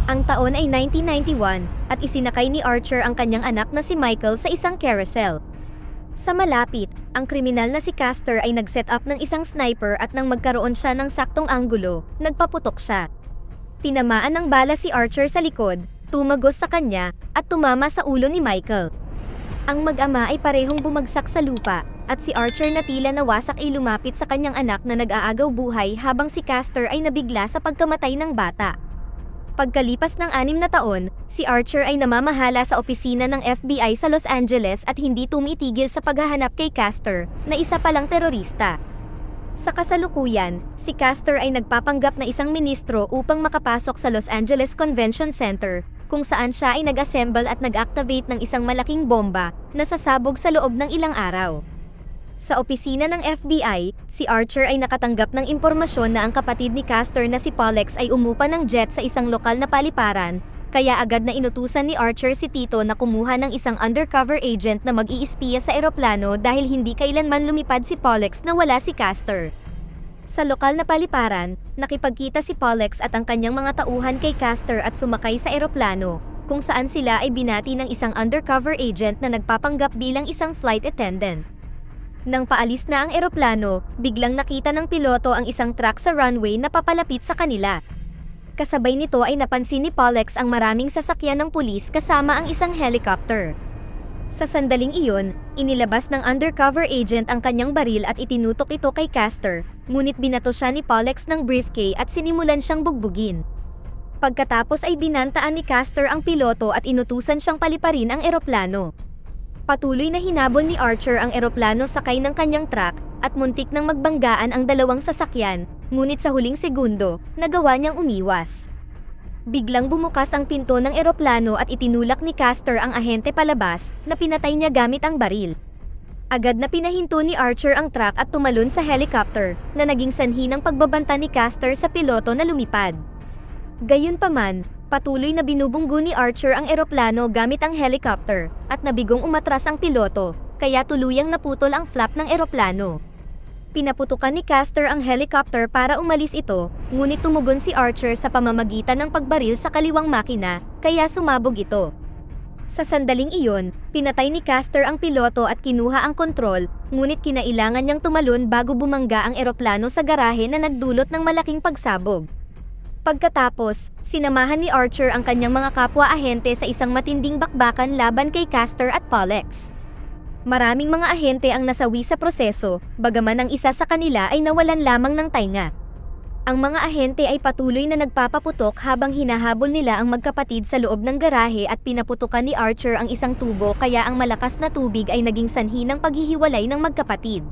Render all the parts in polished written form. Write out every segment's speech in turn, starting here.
Ang taon ay 1991, at isinakay ni Archer ang kanyang anak na si Michael sa isang carousel. Sa malapit, ang kriminal na si Castor ay nag-set up ng isang sniper at nang magkaroon siya ng saktong anggulo, nagpaputok siya. Tinamaan ng bala si Archer sa likod, tumagos sa kanya, at tumama sa ulo ni Michael. Ang mag-ama ay parehong bumagsak sa lupa, at si Archer na tila nawasak ay lumapit sa kanyang anak na nag-aagaw buhay habang si Castor ay nabigla sa pagkamatay ng bata. Pagkalipas ng 6 na taon, si Archer ay namamahala sa opisina ng FBI sa Los Angeles at hindi tumitigil sa paghahanap kay Castor, na isa palang terorista. Sa kasalukuyan, si Castor ay nagpapanggap na isang ministro upang makapasok sa Los Angeles Convention Center, kung saan siya ay nag-assemble at nag-activate ng isang malaking bomba na sasabog sa loob ng ilang araw. Sa opisina ng FBI, si Archer ay nakatanggap ng impormasyon na ang kapatid ni Castor na si Pollux ay umupa ng jet sa isang lokal na paliparan, kaya agad na inutusan ni Archer si Tito na kumuha ng isang undercover agent na mag-iispiya sa eroplano dahil hindi kailanman lumipad si Pollux na wala si Castor. Sa lokal na paliparan, nakipagkita si Pollux at ang kanyang mga tauhan kay Castor at sumakay sa eroplano, kung saan sila ay binati ng isang undercover agent na nagpapanggap bilang isang flight attendant. Nang paalis na ang eroplano, biglang nakita ng piloto ang isang truck sa runway na papalapit sa kanila. Kasabay nito ay napansin ni Pollux ang maraming sasakyan ng pulis kasama ang isang helicopter. Sa sandaling iyon, inilabas ng undercover agent ang kanyang baril at itinutok ito kay Castor, ngunit binato siya ni Pollux ng briefcase at sinimulan siyang bugbugin. Pagkatapos ay binantaan ni Castor ang piloto at inutusan siyang paliparin ang eroplano. Patuloy na hinabol ni Archer ang eroplano sakay ng kanyang truck, at muntik nang magbanggaan ang dalawang sasakyan, ngunit sa huling segundo, nagawa niyang umiwas. Biglang bumukas ang pinto ng eroplano at itinulak ni Castor ang ahente palabas, na pinatay niya gamit ang baril. Agad na pinahinto ni Archer ang truck at tumalon sa helicopter, na naging sanhi ng pagbabanta ni Castor sa piloto na lumipad. Gayunpaman, patuloy na binubunggo ni Archer ang eroplano gamit ang helicopter, at nabigong umatras ang piloto, kaya tuluyang naputol ang flap ng eroplano. Pinaputukan ni Castor ang helicopter para umalis ito, ngunit tumugon si Archer sa pamamagitan ng pagbaril sa kaliwang makina, kaya sumabog ito. Sa sandaling iyon, pinatay ni Castor ang piloto at kinuha ang kontrol, ngunit kinailangan niyang tumalon bago bumangga ang eroplano sa garahe na nagdulot ng malaking pagsabog. Pagkatapos, sinamahan ni Archer ang kanyang mga kapwa-ahente sa isang matinding bakbakan laban kay Castor at Pollux. Maraming mga ahente ang nasawi sa proseso, bagaman ang isa sa kanila ay nawalan lamang ng tainga. Ang mga ahente ay patuloy na nagpapaputok habang hinahabol nila ang magkapatid sa loob ng garahe at pinaputukan ni Archer ang isang tubo kaya ang malakas na tubig ay naging sanhi ng paghihiwalay ng magkapatid.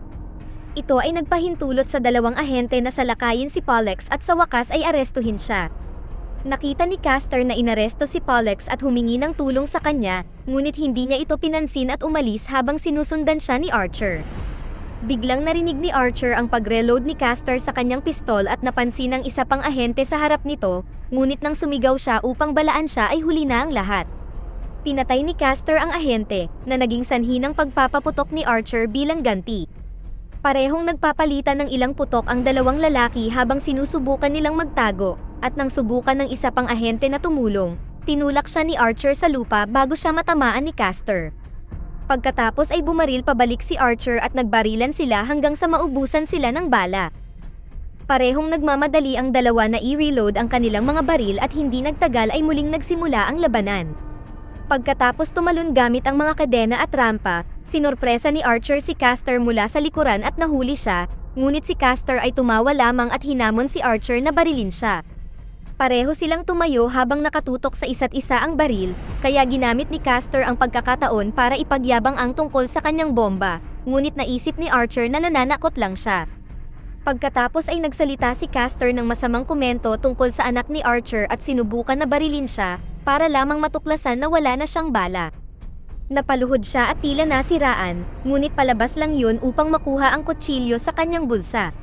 Ito ay nagpahintulot sa dalawang ahente na salakayin si Pollux at sa wakas ay arestuhin siya. Nakita ni Castor na inaresto si Pollux at humingi ng tulong sa kanya, ngunit hindi niya ito pinansin at umalis habang sinusundan siya ni Archer. Biglang narinig ni Archer ang pag-reload ni Castor sa kanyang pistol at napansin ng isa pang ahente sa harap nito, ngunit nang sumigaw siya upang balaan siya ay huli na ang lahat. Pinatay ni Castor ang ahente, na naging sanhi ng pagpapaputok ni Archer bilang ganti. Parehong nagpapalitan ng ilang putok ang dalawang lalaki habang sinusubukan nilang magtago, at nang subukan ng isa pang ahente na tumulong, tinulak siya ni Archer sa lupa bago siya matamaan ni Castor. Pagkatapos ay bumaril pabalik si Archer at nagbarilan sila hanggang sa maubusan sila ng bala. Parehong nagmamadali ang dalawa na i-reload ang kanilang mga baril at hindi nagtagal ay muling nagsimula ang labanan. Pagkatapos tumalon gamit ang mga kadena at rampa, sinorpresa ni Archer si Castor mula sa likuran at nahuli siya, ngunit si Castor ay tumawa lamang at hinamon si Archer na barilin siya. Pareho silang tumayo habang nakatutok sa isa't isa ang baril, kaya ginamit ni Castor ang pagkakataon para ipagyabang ang tungkol sa kanyang bomba, ngunit naisip ni Archer na nananakot lang siya. Pagkatapos ay nagsalita si Castor ng masamang komento tungkol sa anak ni Archer at sinubukan na barilin siya, para lamang matuklasan na wala na siyang bala. Napaluhod siya at tila nasiraan, ngunit palabas lang yun upang makuha ang kutsilyo sa kanyang bulsa.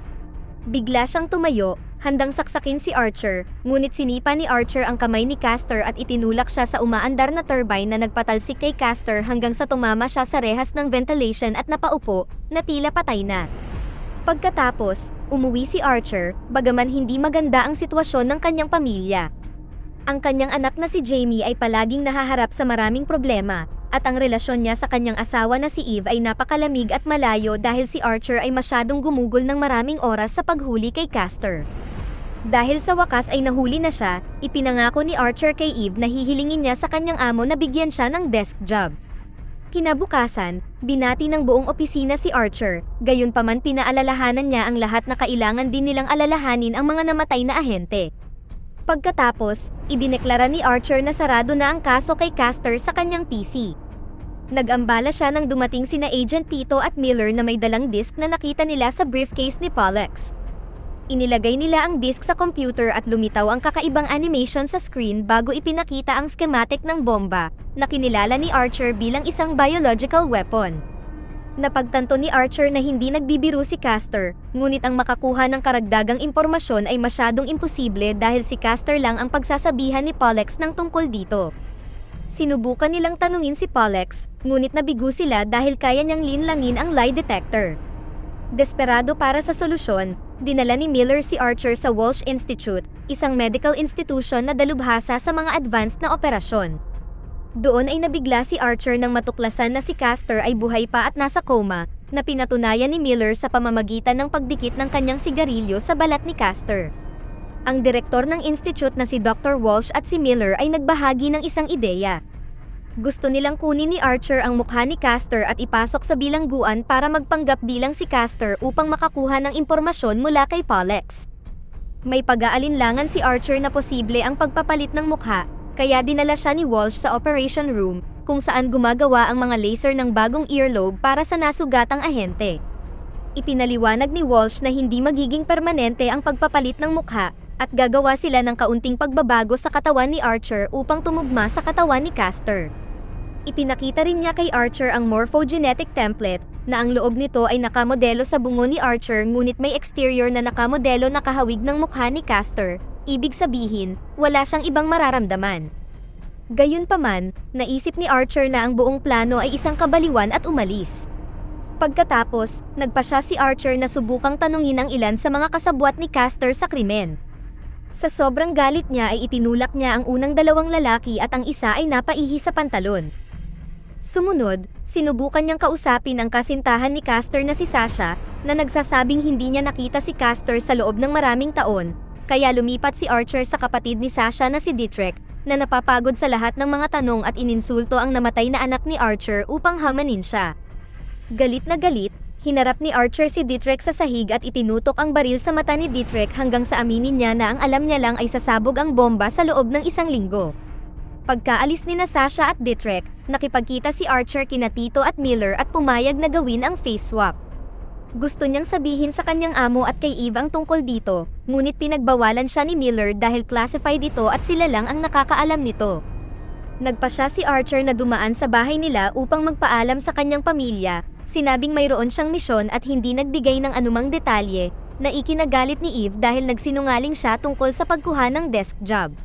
Bigla siyang tumayo, handang saksakin si Archer, ngunit sinipa ni Archer ang kamay ni Castor at itinulak siya sa umaandar na turbine na nagpatalsik kay Castor hanggang sa tumama siya sa rehas ng ventilation at napaupo, na tila patay na. Pagkatapos, umuwi si Archer, bagaman hindi maganda ang sitwasyon ng kanyang pamilya. Ang kanyang anak na si Jamie ay palaging nahaharap sa maraming problema, at ang relasyon niya sa kanyang asawa na si Eve ay napakalamig at malayo dahil si Archer ay masyadong gumugol ng maraming oras sa paghuli kay Castor. Dahil sa wakas ay nahuli na siya, ipinangako ni Archer kay Eve na hihilingin niya sa kanyang amo na bigyan siya ng desk job. Kinabukasan, binati ng buong opisina si Archer, gayunpaman pinaalalahanan niya ang lahat na kailangan din nilang alalahanin ang mga namatay na ahente. Pagkatapos, idineklara ni Archer na sarado na ang kaso kay Castor sa kanyang PC. Nag-ambala siya nang dumating sina Agent Tito at Miller na may dalang disk na nakita nila sa briefcase ni Pollux. Inilagay nila ang disk sa computer at lumitaw ang kakaibang animation sa screen bago ipinakita ang schematic ng bomba, na kinilala ni Archer bilang isang biological weapon. Napagtanto ni Archer na hindi nagbibiro si Castor, ngunit ang makakuha ng karagdagang impormasyon ay masyadong imposible dahil si Castor lang ang pagsasabihan ni Pollux ng tungkol dito. Sinubukan nilang tanungin si Pollux, ngunit nabigo sila dahil kaya niyang linlangin ang lie detector. Desperado para sa solusyon, dinala ni Miller si Archer sa Walsh Institute, isang medical institution na dalubhasa sa mga advanced na operasyon. Doon ay nabigla si Archer nang matuklasan na si Castor ay buhay pa at nasa coma, na pinatunayan ni Miller sa pamamagitan ng pagdikit ng kanyang sigarilyo sa balat ni Castor. Ang direktor ng institute na si Dr. Walsh at si Miller ay nagbahagi ng isang ideya. Gusto nilang kunin ni Archer ang mukha ni Castor at ipasok sa bilangguan para magpanggap bilang si Castor upang makakuha ng impormasyon mula kay Pollux. May pag-aalinlangan si Archer na posible ang pagpapalit ng mukha, kaya dinala siya ni Walsh sa operation room, kung saan gumagawa ang mga laser ng bagong earlobe para sa nasugatang ahente. Ipinaliwanag ni Walsh na hindi magiging permanente ang pagpapalit ng mukha, at gagawa sila ng kaunting pagbabago sa katawan ni Archer upang tumugma sa katawan ni Castor. Ipinakita rin niya kay Archer ang morphogenetic template, na ang loob nito ay nakamodelo sa bungo ni Archer ngunit may exterior na nakamodelo na kahawig ng mukha ni Castor, ibig sabihin, wala siyang ibang mararamdaman. Gayunpaman, naisip ni Archer na ang buong plano ay isang kabaliwan at umalis. Pagkatapos, nagpa siya si Archer na subukang tanungin ang ilan sa mga kasabwat ni Castor sa krimen. Sa sobrang galit niya ay itinulak niya ang unang dalawang lalaki at ang isa ay napaihi sa pantalon. Sumunod, sinubukan niyang kausapin ang kasintahan ni Castor na si Sasha, na nagsasabing hindi niya nakita si Castor sa loob ng maraming taon, kaya lumipat si Archer sa kapatid ni Sasha na si Dietrich, na napapagod sa lahat ng mga tanong at ininsulto ang namatay na anak ni Archer upang hamanin siya. Galit na galit, hinarap ni Archer si Dietrich sa sahig at itinutok ang baril sa mata ni Dietrich hanggang sa aminin niya na ang alam niya lang ay sasabog ang bomba sa loob ng 1 linggo. Pagkaalis ni Sasha at Dietrich, nakipagkita si Archer kina Tito at Miller at pumayag na gawin ang face swap. Gusto niyang sabihin sa kanyang amo at kay Eve ang tungkol dito, ngunit pinagbawalan siya ni Miller dahil classified ito at sila lang ang nakakaalam nito. Nagpa siya si Archer na dumaan sa bahay nila upang magpaalam sa kanyang pamilya, sinabing mayroon siyang misyon at hindi nagbigay ng anumang detalye, na ikinagalit ni Eve dahil nagsinungaling siya tungkol sa pagkuha ng desk job.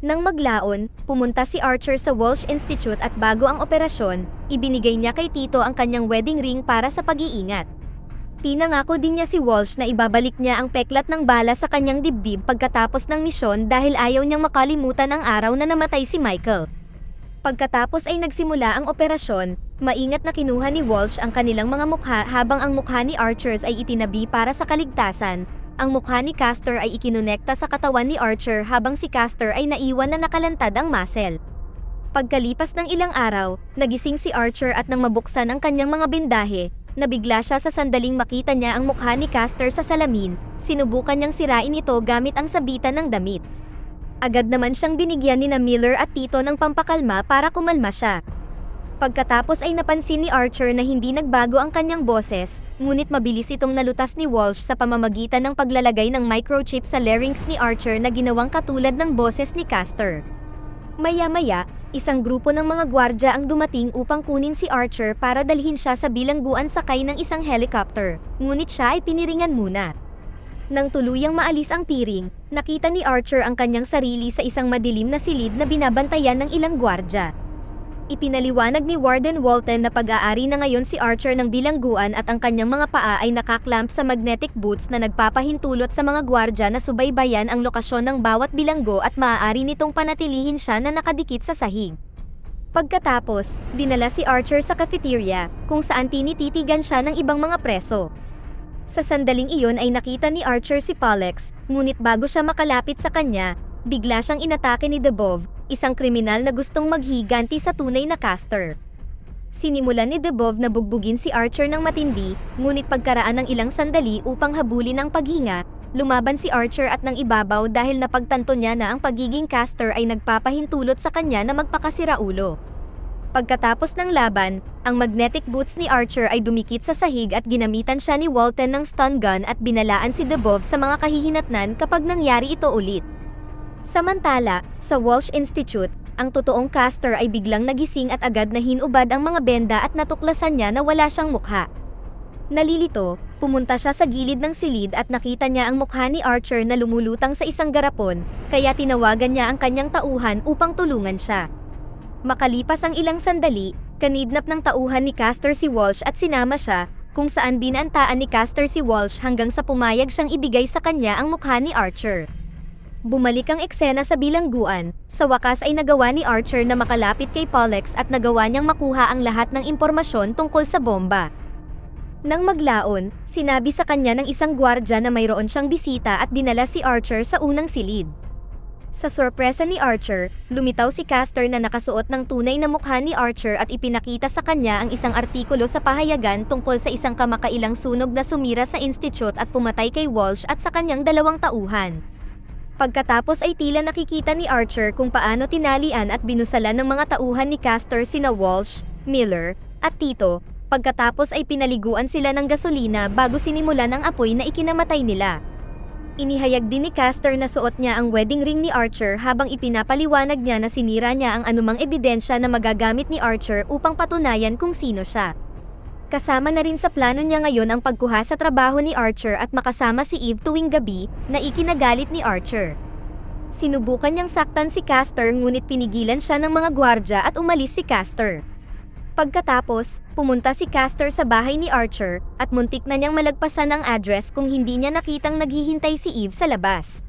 Nang maglaon, pumunta si Archer sa Walsh Institute at bago ang operasyon, ibinigay niya kay Tito ang kanyang wedding ring para sa pag-iingat. Pinangako din niya si Walsh na ibabalik niya ang peklat ng bala sa kanyang dibdib pagkatapos ng misyon dahil ayaw niyang makalimutan ang araw na namatay si Michael. Pagkatapos ay nagsimula ang operasyon, maingat na kinuha ni Walsh ang kanilang mga mukha habang ang mukha ni Archer ay itinabi para sa kaligtasan. Ang mukha ni Castor ay ikinonekta sa katawan ni Archer habang si Castor ay naiwan na nakalantad ang muscle. Pagkalipas ng ilang araw, nagising si Archer at nang mabuksan ang kanyang mga bindahe, nabigla siya sa sandaling makita niya ang mukha ni Castor sa salamin, sinubukan niyang sirain ito gamit ang sabitan ng damit. Agad naman siyang binigyan ni Miller at Tito ng pampakalma para kumalma siya. Pagkatapos ay napansin ni Archer na hindi nagbago ang kanyang boses, ngunit mabilis itong nalutas ni Walsh sa pamamagitan ng paglalagay ng microchip sa larynx ni Archer na ginawang katulad ng boses ni Castor. Maya-maya, isang grupo ng mga gwardya ang dumating upang kunin si Archer para dalhin siya sa bilangguan sakay ng isang helicopter, ngunit siya ay piniringan muna. Nang tuluyang maalis ang piring, nakita ni Archer ang kanyang sarili sa isang madilim na silid na binabantayan ng ilang gwardya. Ipinaliwanag ni Warden Walton na pag-aari na ngayon si Archer ng bilangguan at ang kanyang mga paa ay nakaklamp sa magnetic boots na nagpapahintulot sa mga gwardya na subaybayan ang lokasyon ng bawat bilanggo at maaari nitong panatilihin siya na nakadikit sa sahig. Pagkatapos, dinala si Archer sa cafeteria, kung saan tinititigan siya ng ibang mga preso. Sa sandaling iyon ay nakita ni Archer si Pollux, ngunit bago siya makalapit sa kanya, bigla siyang inatake ni Debov, isang kriminal na gustong maghiganti sa tunay na caster. Sinimulan ni Debov na bugbugin si Archer ng matindi, ngunit pagkaraan ng ilang sandali upang habulin ang paghinga, lumaban si Archer at nang ibabaw dahil napagtanto niya na ang pagiging caster ay nagpapahintulot sa kanya na magpakasiraulo. Pagkatapos ng laban, ang magnetic boots ni Archer ay dumikit sa sahig at ginamitan siya ni Walton ng stun gun at binalaan si Debov sa mga kahihinatnan kapag nangyari ito ulit. Samantala, sa Walsh Institute, ang totoong caster ay biglang nagising at agad na hinubad ang mga benda at natuklasan niya na wala siyang mukha. Nalilito, pumunta siya sa gilid ng silid at nakita niya ang mukha ni Archer na lumulutang sa isang garapon, kaya tinawagan niya ang kanyang tauhan upang tulungan siya. Makalipas ang ilang sandali, kanidnap ng tauhan ni caster si Walsh at sinama siya, kung saan binantaan ni caster si Walsh hanggang sa pumayag siyang ibigay sa kanya ang mukha ni Archer. Bumalik ang eksena sa bilangguan, sa wakas ay nagawa ni Archer na makalapit kay Pollux at nagawa niyang makuha ang lahat ng impormasyon tungkol sa bomba. Nang maglaon, sinabi sa kanya ng isang gwardya na mayroon siyang bisita at dinala si Archer sa unang silid. Sa sorpresa ni Archer, lumitaw si Caster na nakasuot ng tunay na mukha ni Archer at ipinakita sa kanya ang isang artikulo sa pahayagan tungkol sa isang kamakailang sunog na sumira sa institute at pumatay kay Walsh at sa kanyang dalawang tauhan. Pagkatapos ay tila nakikita ni Archer kung paano tinalian at binusalan ng mga tauhan ni Caster sina Walsh, Miller, at Tito, pagkatapos ay pinaliguan sila ng gasolina bago sinimulan ang apoy na ikinamatay nila. Inihayag din ni Caster na suot niya ang wedding ring ni Archer habang ipinapaliwanag niya na sinira niya ang anumang ebidensya na magagamit ni Archer upang patunayan kung sino siya. Kasama na rin sa plano niya ngayon ang pagkuha sa trabaho ni Archer at makasama si Eve tuwing gabi, na ikinagalit ni Archer. Sinubukan niyang saktan si Caster ngunit pinigilan siya ng mga gwardya at umalis si Caster. Pagkatapos, pumunta si Caster sa bahay ni Archer at muntik na niyang malagpasan ang address kung hindi niya nakitang naghihintay si Eve sa labas.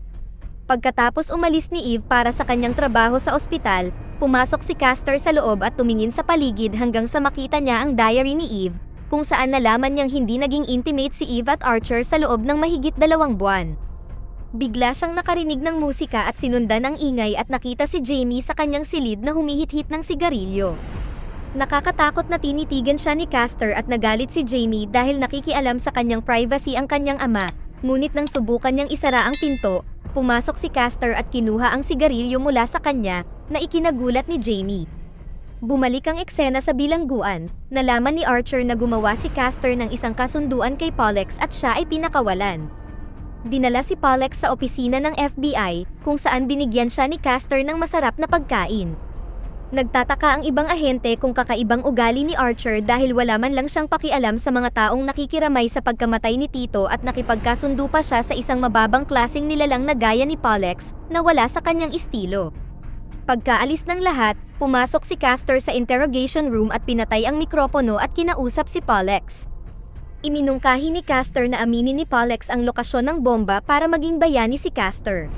Pagkatapos umalis ni Eve para sa kanyang trabaho sa ospital, pumasok si Caster sa loob at tumingin sa paligid hanggang sa makita niya ang diary ni Eve, kung saan nalaman niyang hindi naging intimate si Eve at Archer sa loob ng mahigit 2 buwan. Bigla siyang nakarinig ng musika at sinundan ng ingay at nakita si Jamie sa kanyang silid na humihit-hit ng sigarilyo. Nakakatakot na tinitigan siya ni Caster at nagalit si Jamie dahil nakikialam sa kanyang privacy ang kanyang ama, ngunit nang subukan niyang isara ang pinto, pumasok si Caster at kinuha ang sigarilyo mula sa kanya, na ikinagulat ni Jamie. Bumalik ang eksena sa bilangguan, nalaman ni Archer na gumawa si Caster ng isang kasunduan kay Pollux at siya ay pinakawalan. Dinala si Pollux sa opisina ng FBI, kung saan binigyan siya ni Caster ng masarap na pagkain. Nagtataka ang ibang ahente kung kakaibang ugali ni Archer dahil wala man lang siyang pakialam sa mga taong nakikiramay sa pagkamatay ni Tito at nakipagkasundo pa siya sa isang mababang klaseng nilalang na gaya ni Pollux, na wala sa kanyang estilo. Pagkaalis ng lahat, pumasok si Caster sa interrogation room at pinatay ang mikropono at kinausap si Pollux. Iminungkahi ni Caster na aminin ni Pollux ang lokasyon ng bomba para maging bayani si Caster.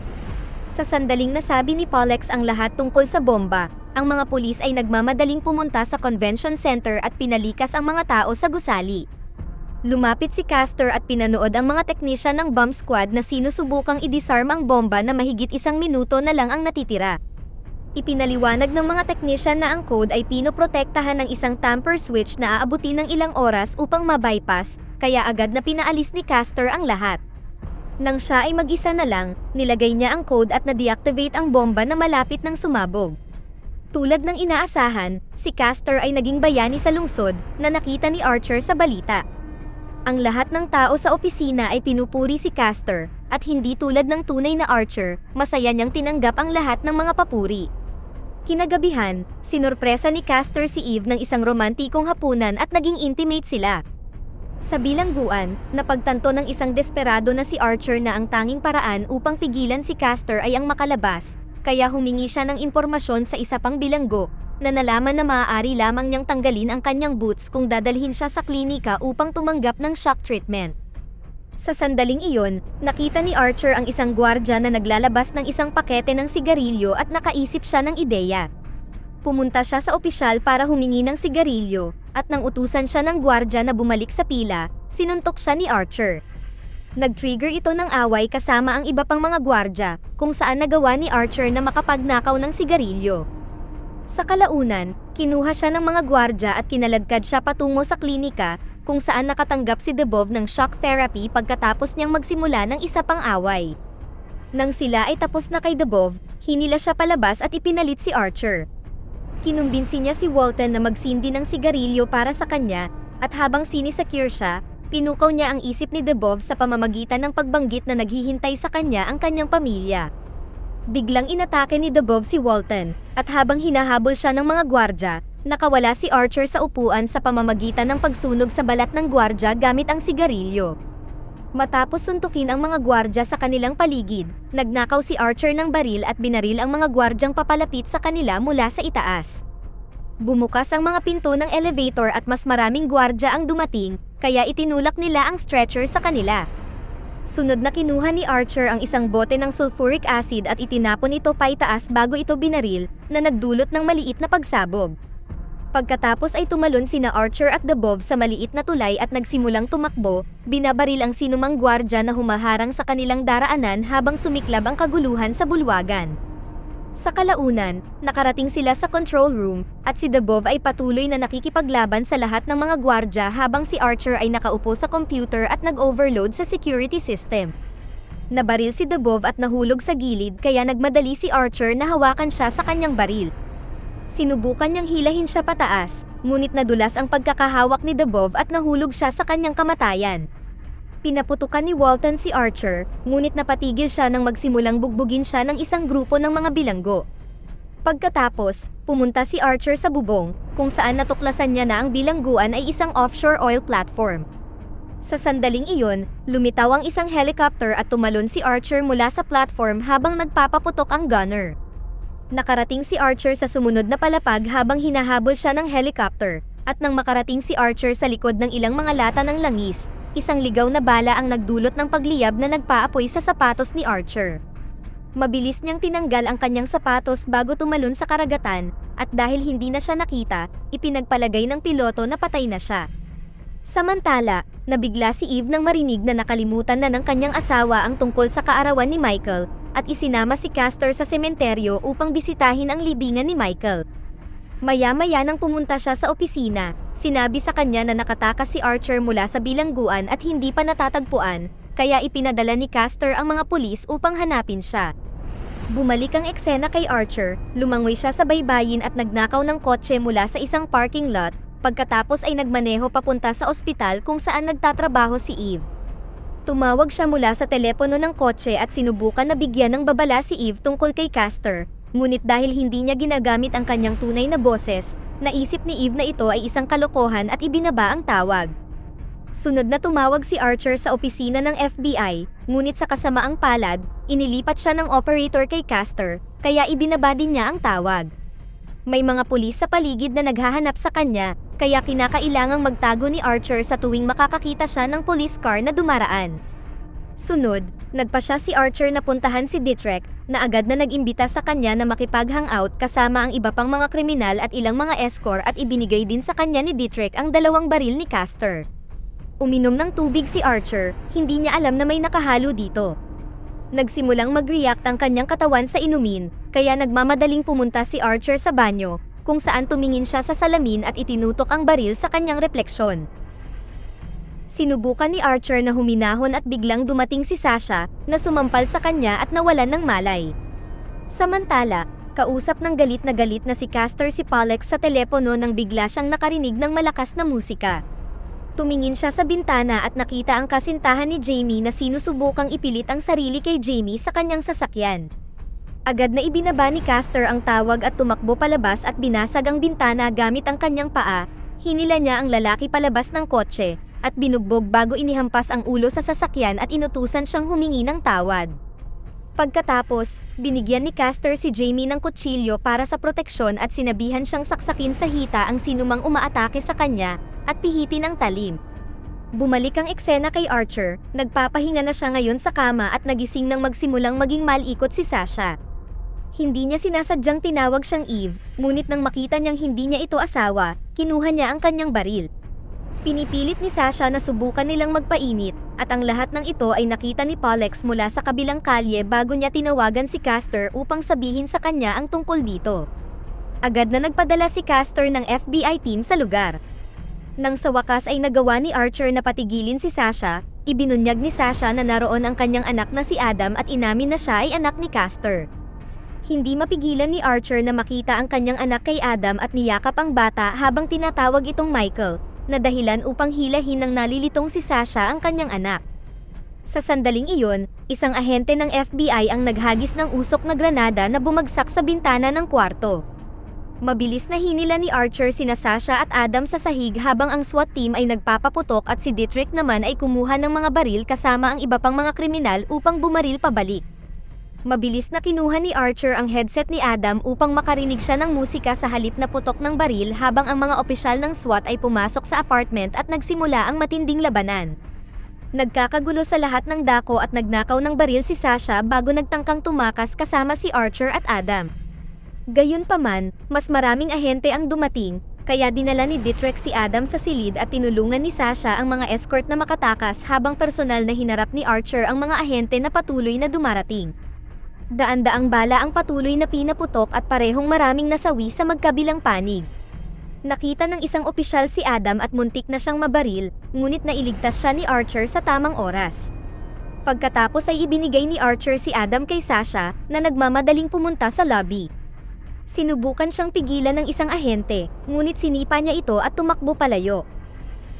Sa sandaling nasabi ni Pollux ang lahat tungkol sa bomba, ang mga pulis ay nagmamadaling pumunta sa convention center at pinalikas ang mga tao sa gusali. Lumapit si Caster at pinanood ang mga teknisyan ng bomb squad na sinusubukang i-disarm ang bomba na mahigit 1 minuto na lang ang natitira. Ipinaliwanag ng mga teknisyan na ang code ay pinoprotektahan ng isang tamper switch na aabutin ng ilang oras upang ma-bypass, kaya agad na pinaalis ni Caster ang lahat. Nang siya ay mag-isa na lang, nilagay niya ang code at na-deactivate ang bomba na malapit ng sumabog. Tulad ng inaasahan, si Caster ay naging bayani sa lungsod na nakita ni Archer sa balita. Ang lahat ng tao sa opisina ay pinupuri si Caster, at hindi tulad ng tunay na Archer, masaya niyang tinanggap ang lahat ng mga papuri. Kinagabihan, sinurpresa ni Caster si Eve ng isang romantikong hapunan at naging intimate sila. Sa bilangguan, napagtanto ng isang desperado na si Archer na ang tanging paraan upang pigilan si Caster ay ang makalabas, kaya humingi siya ng impormasyon sa isa pang bilanggo, na nalaman na maaari lamang niyang tanggalin ang kanyang boots kung dadalhin siya sa klinika upang tumanggap ng shock treatment. Sa sandaling iyon, nakita ni Archer ang isang gwardya na naglalabas ng isang pakete ng sigarilyo at nakaisip siya ng ideya. Pumunta siya sa opisyal para humingi ng sigarilyo, at nang utusan siya ng gwardya na bumalik sa pila, sinuntok siya ni Archer. Nag-trigger ito ng away kasama ang iba pang mga gwardya, kung saan nagawa ni Archer na makapagnakaw ng sigarilyo. Sa kalaunan, kinuha siya ng mga gwardya at kinaladkad siya patungo sa klinika, kung saan nakatanggap si Dubov ng shock therapy pagkatapos niyang magsimula ng isa pang away. Nang sila ay tapos na kay Dubov, hinila siya palabas at ipinalit si Archer. Kinumbinsi niya si Walton na magsindi ng sigarilyo para sa kanya, at habang sinisecure siya, pinukaw niya ang isip ni Dubov sa pamamagitan ng pagbanggit na naghihintay sa kanya ang kanyang pamilya. Biglang inatake ni Dubov si Walton, at habang hinahabol siya ng mga gwardya, nakawala si Archer sa upuan sa pamamagitan ng pagsunog sa balat ng gwardya gamit ang sigarilyo. Matapos suntukin ang mga gwardya sa kanilang paligid, nagnakaw si Archer ng baril at binaril ang mga gwardyang papalapit sa kanila mula sa itaas. Bumukas ang mga pinto ng elevator at mas maraming gwardya ang dumating, kaya itinulak nila ang stretcher sa kanila. Sunod na kinuha ni Archer ang isang bote ng sulfuric acid at itinapon ito paitaas bago ito binaril, na nagdulot ng maliit na pagsabog. Pagkatapos ay tumalon sina Archer at Dubov sa maliit na tulay at nagsimulang tumakbo, binabaril ang sinumang gwardya na humaharang sa kanilang daraanan habang sumiklab ang kaguluhan sa bulwagan. Sa kalaunan, nakarating sila sa control room, at si Dubov ay patuloy na nakikipaglaban sa lahat ng mga gwardya habang si Archer ay nakaupo sa computer at nag-overload sa security system. Nabaril si Dubov at nahulog sa gilid kaya nagmadali si Archer na hawakan siya sa kanyang baril. Sinubukan niyang hilahin siya pataas, ngunit nadulas ang pagkakahawak ni Dubov at nahulog siya sa kanyang kamatayan. Pinaputukan ni Walton si Archer, ngunit napatigil siya nang magsimulang bugbugin siya ng isang grupo ng mga bilanggo. Pagkatapos, pumunta si Archer sa bubong, kung saan natuklasan niya na ang bilangguan ay isang offshore oil platform. Sa sandaling iyon, lumitaw ang isang helicopter at tumalon si Archer mula sa platform habang nagpapaputok ang gunner. Nakarating si Archer sa sumunod na palapag habang hinahabol siya ng helicopter, at nang makarating si Archer sa likod ng ilang mga lata ng langis, isang ligaw na bala ang nagdulot ng pagliyab na nagpaapoy sa sapatos ni Archer. Mabilis niyang tinanggal ang kanyang sapatos bago tumalon sa karagatan, at dahil hindi na siya nakita, ipinagpalagay ng piloto na patay na siya. Samantala, nabigla si Eve nang marinig na nakalimutan na ng kanyang asawa ang tungkol sa kaarawan ni Michael, at isinama si Castor sa sementeryo upang bisitahin ang libingan ni Michael. Maya-maya nang pumunta siya sa opisina, sinabi sa kanya na nakatakas si Archer mula sa bilangguan at hindi pa natatagpuan, kaya ipinadala ni Castor ang mga pulis upang hanapin siya. Bumalik ang eksena kay Archer, lumangoy siya sa baybayin at nagnakaw ng kotse mula sa isang parking lot, pagkatapos ay nagmaneho papunta sa ospital kung saan nagtatrabaho si Eve. Tumawag siya mula sa telepono ng kotse at sinubukan na bigyan ng babala si Eve tungkol kay Castor. Ngunit dahil hindi niya ginagamit ang kanyang tunay na boses, naisip ni Eve na ito ay isang kalokohan at ibinaba ang tawag. Sunod na tumawag si Archer sa opisina ng FBI, ngunit sa kasamaang palad, inilipat siya ng operator kay Castor, kaya ibinaba din niya ang tawag. May mga pulis sa paligid na naghahanap sa kanya, kaya kinakailangang magtago ni Archer sa tuwing makakakita siya ng police car na dumaraan. Sunod, nagpa siya si Archer na puntahan si Dietrich, na agad na nag-imbita sa kanya na makipag-hangout kasama ang iba pang mga kriminal at ilang mga escort at ibinigay din sa kanya ni Dietrich ang 2 baril ni Castor. Uminom ng tubig si Archer, hindi niya alam na may nakahalo dito. Nagsimulang mag-react ang kanyang katawan sa inumin, kaya nagmamadaling pumunta si Archer sa banyo, kung saan tumingin siya sa salamin at itinutok ang baril sa kanyang refleksyon. Sinubukan ni Archer na huminahon at biglang dumating si Sasha, na sumampal sa kanya at nawalan ng malay. Samantala, kausap ng galit na si Castor si Pollux sa telepono nang bigla siyang nakarinig ng malakas na musika. Tumingin siya sa bintana at nakita ang kasintahan ni Jamie na sinusubukang ipilit ang sarili kay Jamie sa kanyang sasakyan. Agad na ibinaba ni Castor ang tawag at tumakbo palabas at binasag ang bintana gamit ang kanyang paa, hinila niya ang lalaki palabas ng kotse, at binugbog bago inihampas ang ulo sa sasakyan at inutusan siyang humingi ng tawad. Pagkatapos, binigyan ni Castor si Jamie ng kutsilyo para sa proteksyon at sinabihan siyang saksakin sa hita ang sinumang umaatake sa kanya at pihitin ang talim. Bumalik ang eksena kay Archer, nagpapahinga na siya ngayon sa kama at nagising nang magsimulang maging malikot si Sasha. Hindi niya sinasadyang tinawag siyang Eve, ngunit nang makita niyang hindi niya ito asawa, kinuha niya ang kanyang baril. Pinipilit ni Sasha na subukan nilang magpainit, at ang lahat ng ito ay nakita ni Pollux mula sa kabilang kalye bago niya tinawagan si Castor upang sabihin sa kanya ang tungkol dito. Agad na nagpadala si Castor ng FBI team sa lugar. Nang sa wakas ay nagawa ni Archer na patigilin si Sasha, ibinunyag ni Sasha na naroon ang kanyang anak na si Adam at inamin na siya ay anak ni Castor. Hindi mapigilan ni Archer na makita ang kanyang anak kay Adam at niyakap ang bata habang tinatawag itong Michael, na dahilan upang hilahin ng nalilitong si Sasha ang kanyang anak. Sa sandaling iyon, isang ahente ng FBI ang naghagis ng usok na granada na bumagsak sa bintana ng kwarto. Mabilis na hinila ni Archer sina Sasha at Adam sa sahig habang ang SWAT team ay nagpapaputok at si Dietrich naman ay kumuha ng mga baril kasama ang iba pang mga kriminal upang bumaril pabalik. Mabilis na kinuha ni Archer ang headset ni Adam upang makarinig siya ng musika sa halip na putok ng baril habang ang mga opisyal ng SWAT ay pumasok sa apartment at nagsimula ang matinding labanan. Nagkakagulo sa lahat ng dako at nagnakaw ng baril si Sasha bago nagtangkang tumakas kasama si Archer at Adam. Gayunpaman, mas maraming ahente ang dumating, kaya dinala ni Dietrich si Adam sa silid at tinulungan ni Sasha ang mga escort na makatakas habang personal na hinarap ni Archer ang mga ahente na patuloy na dumarating. Daan-daang bala ang patuloy na pinaputok at parehong maraming nasawi sa magkabilang panig. Nakita ng isang opisyal si Adam at muntik na siyang mabaril, ngunit nailigtas siya ni Archer sa tamang oras. Pagkatapos ay ibinigay ni Archer si Adam kay Sasha, na nagmamadaling pumunta sa lobby. Sinubukan siyang pigilan ng isang ahente, ngunit sinipa niya ito at tumakbo palayo.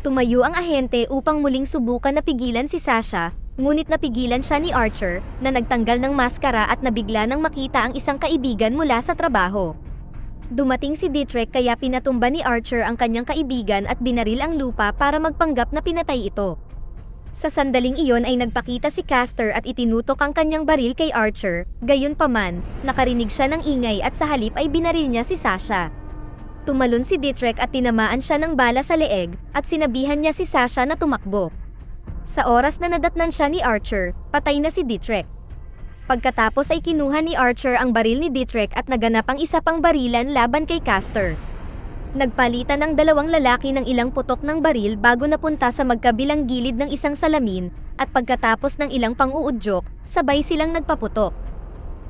Tumayo ang ahente upang muling subukan na pigilan si Sasha, ngunit napigilan siya ni Archer, na nagtanggal ng maskara at nabigla nang makita ang isang kaibigan mula sa trabaho. Dumating si Dietrich kaya pinatumba ni Archer ang kanyang kaibigan at binaril ang lupa para magpanggap na pinatay ito. Sa sandaling iyon ay nagpakita si Castor at itinutok ang kanyang baril kay Archer, gayunpaman, nakarinig siya ng ingay at sa halip ay binaril niya si Sasha. Tumalon si Dietrich at tinamaan siya ng bala sa leeg, at sinabihan niya si Sasha na tumakbo. Sa oras na nadatnan siya ni Archer, patay na si Dietrich. Pagkatapos ay kinuha ni Archer ang baril ni Dietrich at naganap ang isa pang barilan laban kay Castor. Nagpalitan ng dalawang lalaki ng ilang putok ng baril bago napunta sa magkabilang gilid ng isang salamin, at pagkatapos ng ilang pang-uudyok, sabay silang nagpaputok.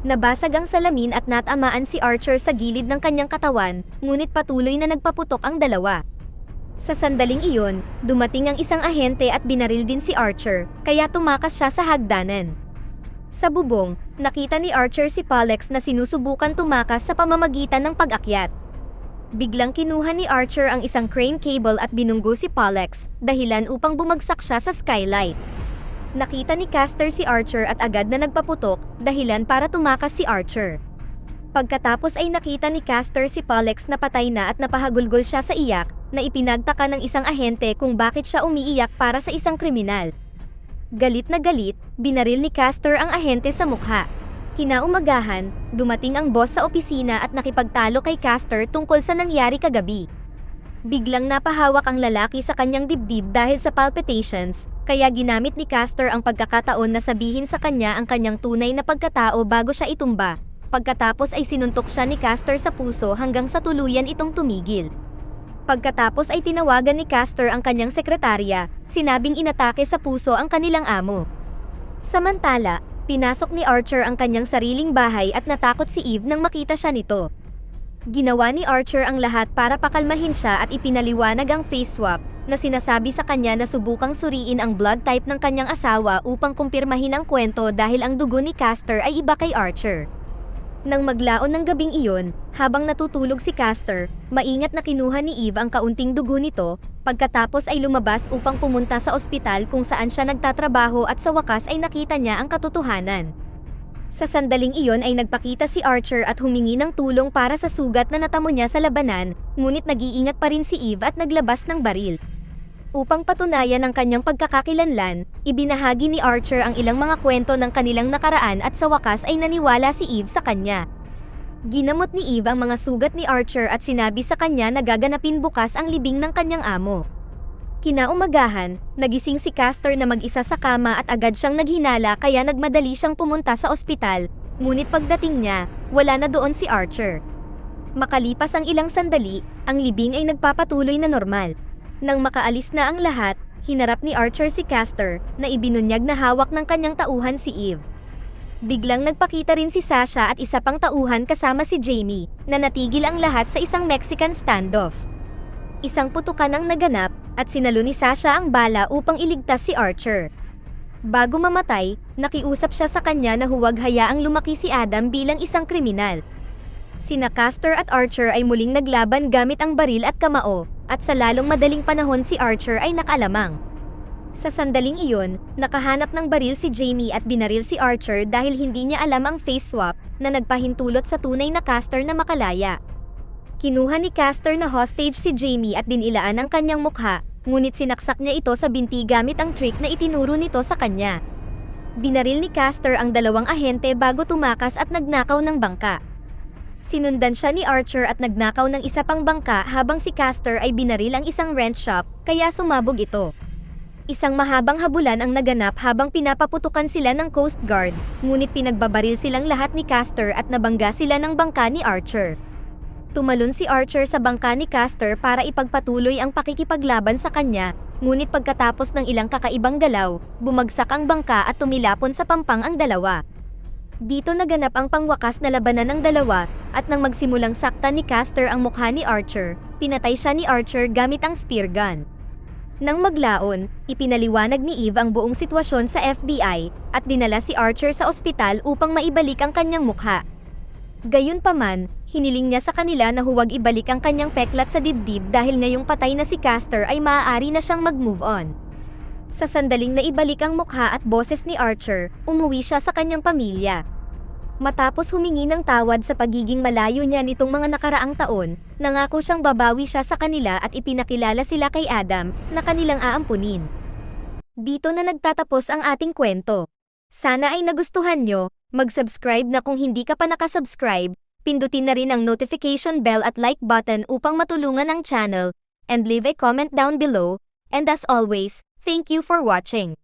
Nabasag ang salamin at natamaan si Archer sa gilid ng kanyang katawan, ngunit patuloy na nagpaputok ang dalawa. Sa sandaling iyon, dumating ang isang ahente at binaril din si Archer, kaya tumakas siya sa hagdanan. Sa bubong, nakita ni Archer si Pollux na sinusubukan tumakas sa pamamagitan ng pag-akyat. Biglang kinuha ni Archer ang isang crane cable at binunggo si Pollux, dahilan upang bumagsak siya sa skylight. Nakita ni Castor si Archer at agad na nagpaputok, dahilan para tumakas si Archer. Pagkatapos ay nakita ni Castor si Pollux na patay na at napahagulgol siya sa iyak, na ipinagtaka ng isang ahente kung bakit siya umiiyak para sa isang kriminal. Galit na galit, binaril ni Castor ang ahente sa mukha. Kinaumagahan, dumating ang boss sa opisina at nakipagtalo kay Castor tungkol sa nangyari kagabi. Biglang napahawak ang lalaki sa kanyang dibdib dahil sa palpitations, kaya ginamit ni Castor ang pagkakataon na sabihin sa kanya ang kanyang tunay na pagkatao bago siya itumba. Pagkatapos ay sinuntok siya ni Castor sa puso hanggang sa tuluyan itong tumigil. Pagkatapos ay tinawagan ni Castor ang kanyang sekretarya, sinabing inatake sa puso ang kanilang amo. Samantala, pinasok ni Archer ang kanyang sariling bahay at natakot si Eve nang makita siya nito. Ginawa ni Archer ang lahat para pakalmahin siya at ipinaliwanag ang face swap, na sinasabi sa kanya na subukang suriin ang blood type ng kanyang asawa upang kumpirmahin ang kwento dahil ang dugo ni Castor ay iba kay Archer. Nang maglaon ng gabing iyon, habang natutulog si Castor, maingat na kinuha ni Eve ang kaunting dugo nito, pagkatapos ay lumabas upang pumunta sa ospital kung saan siya nagtatrabaho at sa wakas ay nakita niya ang katotohanan. Sa sandaling iyon ay nagpakita si Archer at humingi ng tulong para sa sugat na natamo niya sa labanan, ngunit nag-iingat pa rin si Eve at naglabas ng baril. Upang patunayan ang kanyang pagkakakilanlan, ibinahagi ni Archer ang ilang mga kwento ng kanilang nakaraan at sa wakas ay naniwala si Eve sa kanya. Ginamot ni Eve ang mga sugat ni Archer at sinabi sa kanya na gaganapin bukas ang libing ng kanyang amo. Kinaumagahan, nagising si Castor na mag-isa sa kama at agad siyang naghinala kaya nagmadali siyang pumunta sa ospital, ngunit pagdating niya, wala na doon si Archer. Makalipas ang ilang sandali, ang libing ay nagpapatuloy na normal. Nang makaalis na ang lahat, hinarap ni Archer si Castor, na ibinunyag na hawak ng kanyang tauhan si Eve. Biglang nagpakita rin si Sasha at isa pang tauhan kasama si Jamie, na natigil ang lahat sa isang Mexican standoff. Isang putukan ang naganap, at sinalo ni Sasha ang bala upang iligtas si Archer. Bago mamatay, nakiusap siya sa kanya na huwag hayaang lumaki si Adam bilang isang kriminal. Sina Castor at Archer ay muling naglaban gamit ang baril at kamao, at sa lalong madaling panahon si Archer ay nakalamang. Sa sandaling iyon, nakahanap ng baril si Jamie at binaril si Archer dahil hindi niya alam ang face swap na nagpahintulot sa tunay na Castor na makalaya. Kinuha ni Castor na hostage si Jamie at dinilaan ang kanyang mukha, ngunit sinaksak niya ito sa binti gamit ang trick na itinuro nito sa kanya. Binaril ni Castor ang dalawang ahente bago tumakas at nagnakaw ng bangka. Sinundan siya ni Archer at nagnakaw ng isa pang bangka habang si Castor ay binaril ang isang rent shop, kaya sumabog ito. Isang mahabang habulan ang naganap habang pinapaputukan sila ng Coast Guard, ngunit pinagbabaril silang lahat ni Castor at nabangga sila ng bangka ni Archer. Tumalon si Archer sa bangka ni Castor para ipagpatuloy ang pakikipaglaban sa kanya, ngunit pagkatapos ng ilang kakaibang galaw, bumagsak ang bangka at tumilapon sa pampang ang dalawa. Dito naganap ang pangwakas na labanan ng dalawa, at nang magsimulang saktan ni Castor ang mukha ni Archer, pinatay siya ni Archer gamit ang spear gun. Nang maglaon, ipinaliwanag ni Eve ang buong sitwasyon sa FBI, at dinala si Archer sa ospital upang maibalik ang kanyang mukha. Gayunpaman, hiniling niya sa kanila na huwag ibalik ang kanyang peklat sa dibdib dahil ngayong patay na si Castor ay maaari na siyang mag-move on. Sa sandaling na ibalik ang mukha at boses ni Archer, umuwi siya sa kanyang pamilya. Matapos humingi ng tawad sa pagiging malayo niya nitong mga nakaraang taon, nangako siyang babawi siya sa kanila at ipinakilala sila kay Adam, na kanilang aampunin. Dito na nagtatapos ang ating kwento. Sana ay nagustuhan nyo, mag-subscribe na kung hindi ka pa nakasubscribe, pindutin na rin ang notification bell at like button upang matulungan ang channel, and leave a comment down below, and as always, thank you for watching.